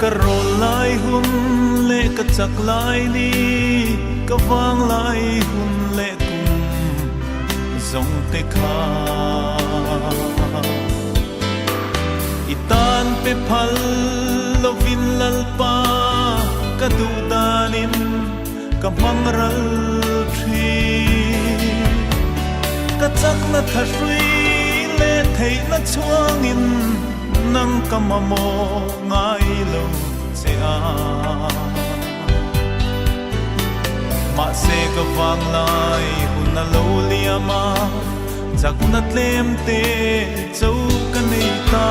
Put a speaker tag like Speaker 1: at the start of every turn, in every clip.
Speaker 1: ka rol lai hun le ka chak lai ni ka wang lai hun le kum zong te kha itan pe phal lovin lalpa ka du danin ka mangral thi ka chak na thrui le thei na chuangin nang kamamo ngai lo che a ma se ka wang lai hun na lo liama chak na tlem te chau ka nei ta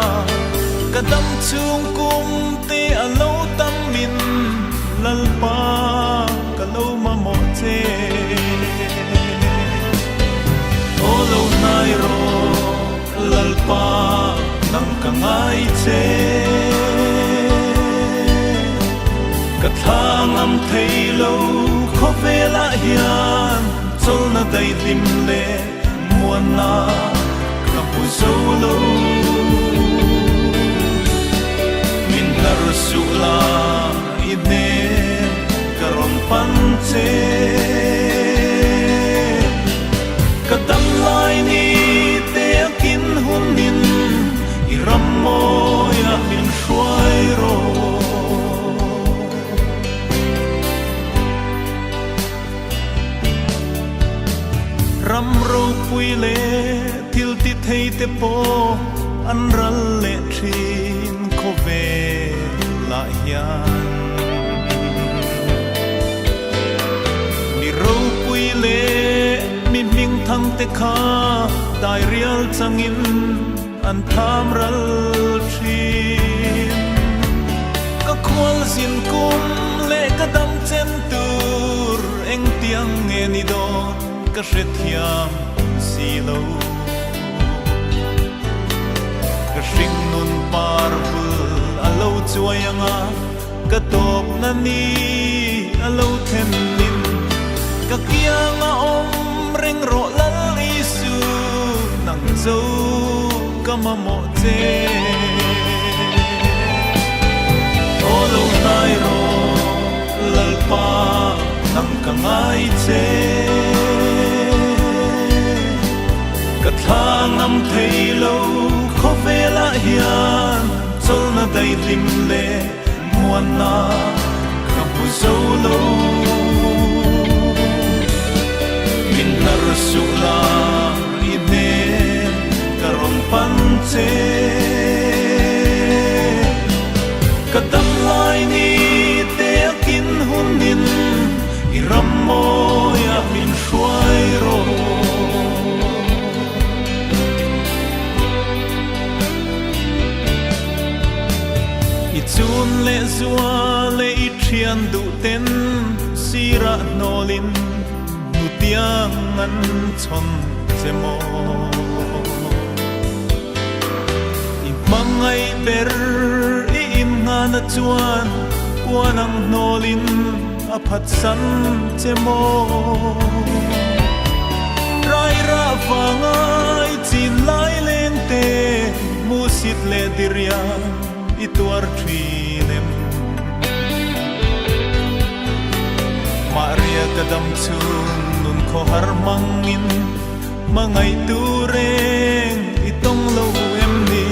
Speaker 1: ka dam chung kum te a lo tam min lalpa ka lo ma mo che o lo nai ro lalpa nang ka ngai che ka thang am thei lo kho ve la hian chol na dai lim le muan na ka pu zo lo min na su la ine ka ron pan che ka dam lai ni te kin hun nin ram mo ya min shuai ro ram ro pui le til ti thei te po an ral le thin kho ve la hian mi ro pui le mi ming thang te kha dai rial changin an tham ral thin ka khwal sin kum le ka dam chen tur eng tiang nge ni don ka hre thiam si lo ka hring nun par bul alo chuayanga ka top na ni alo then nin ka kianga om reng ro lal isu nang zo kama mo che o lo nai ro lalpa nang ka ngai che ka thang am thei lo kho ve la hian chol na dai lim le muan na ka pu zo lo min na su la ine karon pan che ka dam lai ni te kin hun nin i ram mo ya min shuai ro i chun le zua le i thian du ten sira nolin nu tiang an chon che mo mangai ber i im nga na chuan kuanang nolin aphat san che mo rai ra vangai chin lai leng te mu sit le diria i tuar thinem maria kadam chun nun kho har mangin mangai tu reng itong lo em ni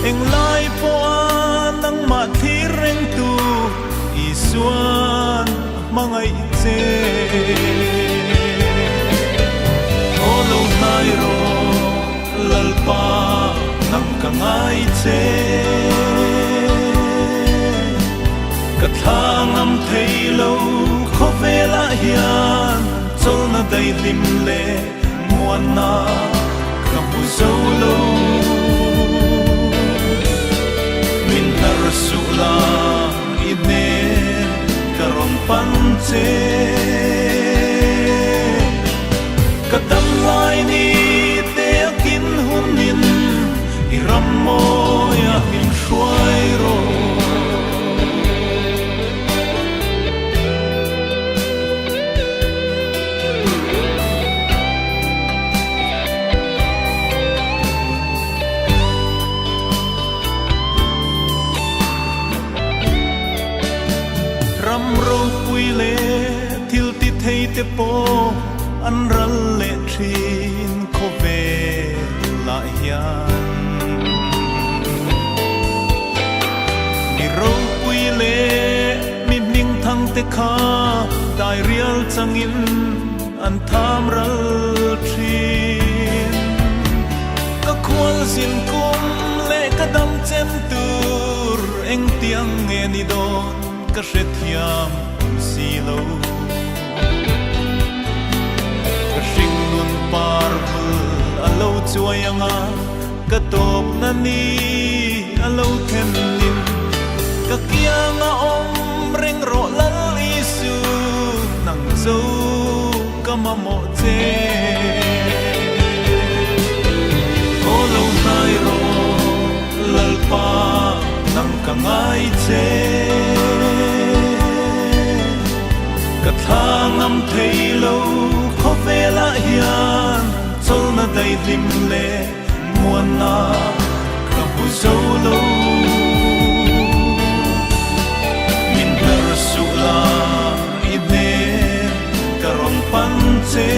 Speaker 1: eng lai po nang ma thi reng tu i suan mangai che o lo nai ro lalpa nang ka ngai che ka thang am thei lo kho ve la hian chol na dai lim le muan na ka pu zo lo min na su la ine karon pan che ka dam lai ni te kin hun nin i ram mo ya min shuai ro pui le thil ti thei te po an ral le thin kho ve la hian mi ro pui le mi ning thang te kha dai rial changin an tham ral thin ka khwal sin kum le ka dam chem tur eng tiang nge ni don ka hre thiam si lo ka hring nun par bul a lo chuai anga ka top na ni a lo them nin ka kianga om reng ro lal isu nang zo ka ma mo che o lo nai ro lal pa nang ka ngai che ka thangam thei lo kho ve la hian chol na dai lim le muan na ka bu zo lo min dar su la i ne ka ron pan che